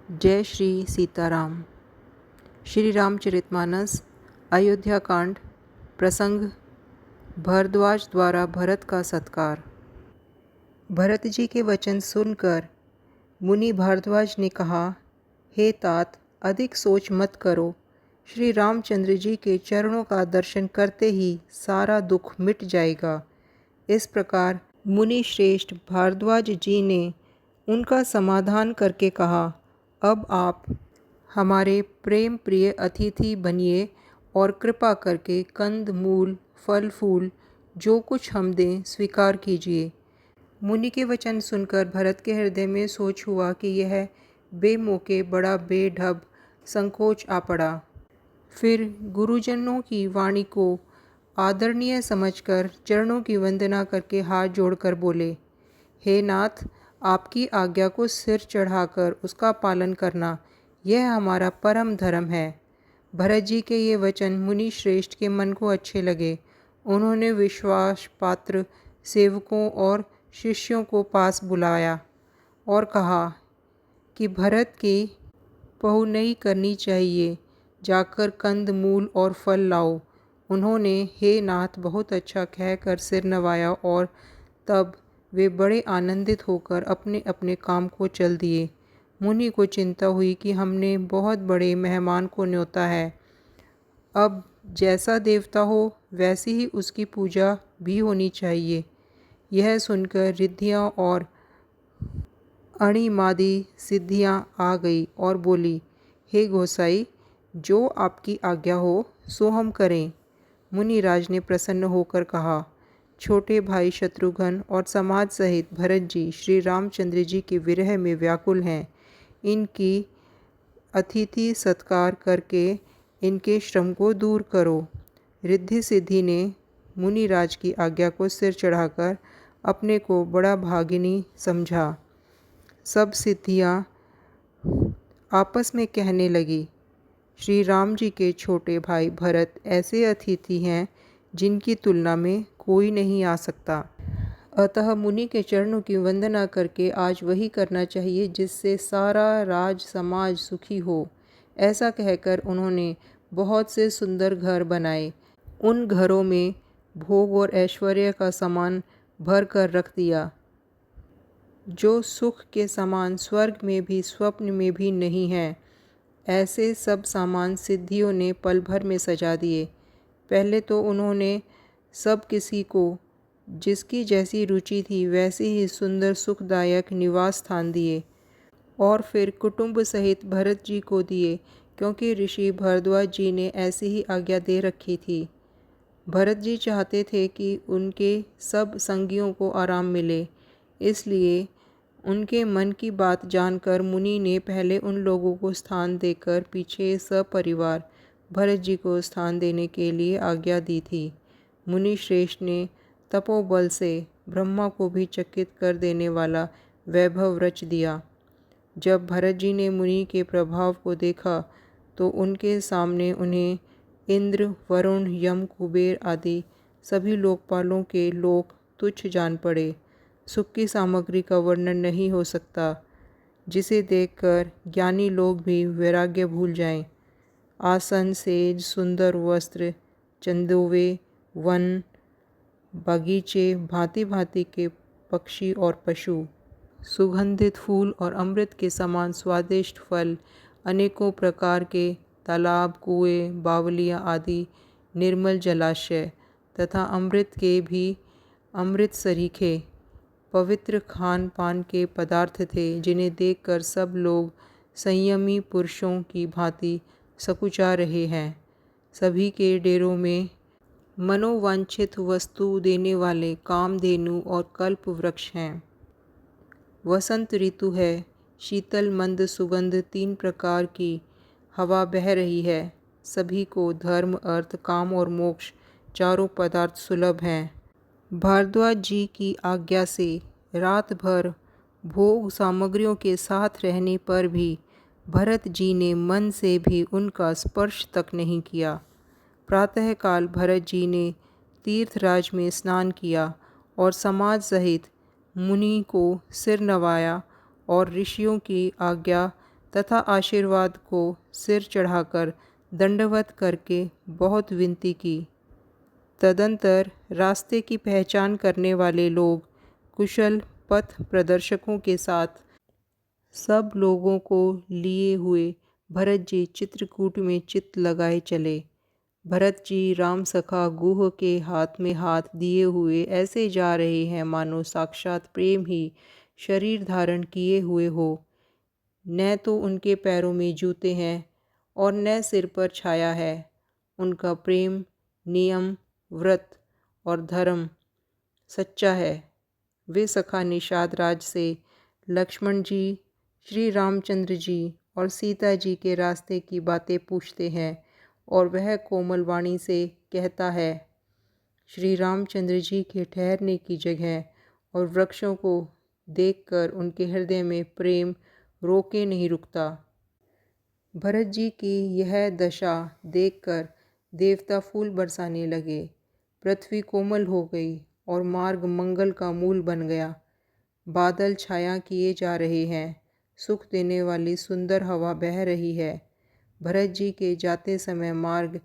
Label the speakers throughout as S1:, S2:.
S1: जय श्री सीताराम। श्री रामचरितमानस अयोध्या कांड प्रसंग भारद्वाज द्वारा भरत का सत्कार। भरत जी के वचन सुनकर मुनि भारद्वाज ने कहा, हे तात, अधिक सोच मत करो। श्री रामचंद्र जी के चरणों का दर्शन करते ही सारा दुख मिट जाएगा। इस प्रकार मुनि श्रेष्ठ भारद्वाज जी ने उनका समाधान करके कहा, अब आप हमारे प्रेम प्रिय अतिथि बनिए और कृपा करके कंद मूल फल फूल जो कुछ हम दें स्वीकार कीजिए। मुनि के वचन सुनकर भरत के हृदय में सोच हुआ कि यह बेमौके बड़ा बेढब संकोच आ पड़ा। फिर गुरुजनों की वाणी को आदरणीय समझकर चरणों की वंदना करके हाथ जोड़कर बोले, हे नाथ, आपकी आज्ञा को सिर चढ़ाकर उसका पालन करना यह हमारा परम धर्म है। भरत जी के ये वचन मुनि श्रेष्ठ के मन को अच्छे लगे। उन्होंने विश्वास पात्र सेवकों और शिष्यों को पास बुलाया और कहा कि भरत की पहुनई करनी चाहिए, जाकर कंद मूल और फल लाओ। उन्होंने हे नाथ बहुत अच्छा कहकर सिर नवाया और तब वे बड़े आनंदित होकर अपने अपने काम को चल दिए। मुनि को चिंता हुई कि हमने बहुत बड़े मेहमान को न्योता है, अब जैसा देवता हो वैसी ही उसकी पूजा भी होनी चाहिए। यह सुनकर रिद्धियाँ और अणिमादी सिद्धियाँ आ गई और बोली, हे गोसाई, जो आपकी आज्ञा हो सो हम करें। मुनिराज ने प्रसन्न होकर कहा, छोटे भाई शत्रुघ्न और समाज सहित भरत जी श्री रामचंद्र जी के विरह में व्याकुल हैं। इनकी अतिथि सत्कार करके इनके श्रम को दूर करो। रिद्धि सिद्धि ने मुनिराज की आज्ञा को सिर चढ़ाकर अपने को बड़ा भागिनी समझा। सब सिद्धियाँ आपस में कहने लगी, श्री राम जी के छोटे भाई भरत ऐसे अतिथि हैं जिनकी तुलना में कोई नहीं आ सकता। अतः मुनि के चरणों की वंदना करके आज वही करना चाहिए जिससे सारा राज समाज सुखी हो। ऐसा कहकर उन्होंने बहुत से सुंदर घर बनाए। उन घरों में भोग और ऐश्वर्य का सामान भर कर रख दिया, जो सुख के समान स्वर्ग में भी स्वप्न में भी नहीं है। ऐसे सब सामान सिद्धियों ने पल भर में सजा दिए। पहले तो उन्होंने सब किसी को जिसकी जैसी रुचि थी वैसे ही सुंदर सुखदायक निवास स्थान दिए और फिर कुटुंब सहित भरत जी को दिए, क्योंकि ऋषि भरद्वाज जी ने ऐसी ही आज्ञा दे रखी थी। भरत जी चाहते थे कि उनके सब संगियों को आराम मिले, इसलिए उनके मन की बात जानकर मुनि ने पहले उन लोगों को स्थान देकर पीछे सपरिवार भरत जी को स्थान देने के लिए आज्ञा दी थी। मुनि श्रेष्ठ ने तपोबल से ब्रह्मा को भी चकित कर देने वाला वैभव रच दिया। जब भरत जी ने मुनि के प्रभाव को देखा तो उनके सामने उन्हें इंद्र, वरुण, यम, कुबेर आदि सभी लोकपालों के लोक तुच्छ जान पड़े। सुख की सामग्री का वर्णन नहीं हो सकता, जिसे देखकर ज्ञानी लोग भी वैराग्य भूल जाएं। आसन, सेज, सुंदर वस्त्र, चंदोवे, वन, बगीचे, भांति भांति के पक्षी और पशु, सुगंधित फूल और अमृत के समान स्वादिष्ट फल, अनेकों प्रकार के तालाब, कुएं, बावलियाँ आदि निर्मल जलाशय तथा अमृत के भी अमृत सरीखे पवित्र खान पान के पदार्थ थे, जिन्हें देखकर सब लोग संयमी पुरुषों की भांति सकुचा रहे हैं। सभी के डेरों में मनोवांछित वस्तु देने वाले कामधेनु और कल्प वृक्ष हैं। वसंत ऋतु है, शीतल मंद सुगंध 3 प्रकार की हवा बह रही है। सभी को धर्म, अर्थ, काम और मोक्ष चारों पदार्थ सुलभ हैं। भारद्वाज जी की आज्ञा से रात भर भोग सामग्रियों के साथ रहने पर भी भरत जी ने मन से भी उनका स्पर्श तक नहीं किया। प्रातःकाल भरत जी ने तीर्थराज में स्नान किया और समाज सहित मुनि को सिर नवाया और ऋषियों की आज्ञा तथा आशीर्वाद को सिर चढ़ाकर दंडवत करके बहुत विनती की। तदंतर रास्ते की पहचान करने वाले लोग कुशल पथ प्रदर्शकों के साथ सब लोगों को लिए हुए भरत जी चित्रकूट में चित्त लगाए चले। भरत जी राम सखा गुह के हाथ में हाथ दिए हुए ऐसे जा रहे हैं मानो साक्षात प्रेम ही शरीर धारण किए हुए हो। न तो उनके पैरों में जूते हैं और न सिर पर छाया है। उनका प्रेम, नियम, व्रत और धर्म सच्चा है। वे सखा निषाद राज से लक्ष्मण जी, श्री रामचंद्र जी और सीता जी के रास्ते की बातें पूछते हैं और वह कोमल वाणी से कहता है, श्री रामचंद्र जी के ठहरने की जगह और वृक्षों को देखकर उनके हृदय में प्रेम रोके नहीं रुकता। भरत जी की यह दशा देखकर देवता फूल बरसाने लगे। पृथ्वी कोमल हो गई और मार्ग मंगल का मूल बन गया। बादल छाया किए जा रहे हैं। सुख देने वाली सुंदर हवा बह रही है। भरत जी के जाते समय मार्ग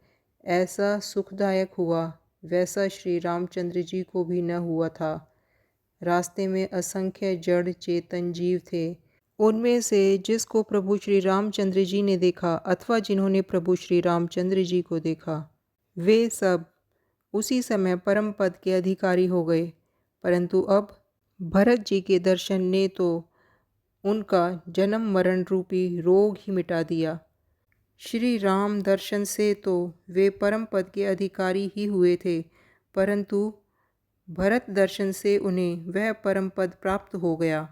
S1: ऐसा सुखदायक हुआ वैसा श्री रामचंद्र जी को भी न हुआ था। रास्ते में असंख्य जड़ चेतन जीव थे। उनमें से जिसको प्रभु श्री रामचंद्र जी ने देखा अथवा जिन्होंने प्रभु श्री रामचंद्र जी को देखा, वे सब उसी समय परम पद के अधिकारी हो गए। परंतु अब भरत जी के दर्शन ने तो उनका जन्म मरण रूपी रोग ही मिटा दिया। श्री राम दर्शन से तो वे परम पद के अधिकारी ही हुए थे, परंतु भरत दर्शन से उन्हें वह परम पद प्राप्त हो गया।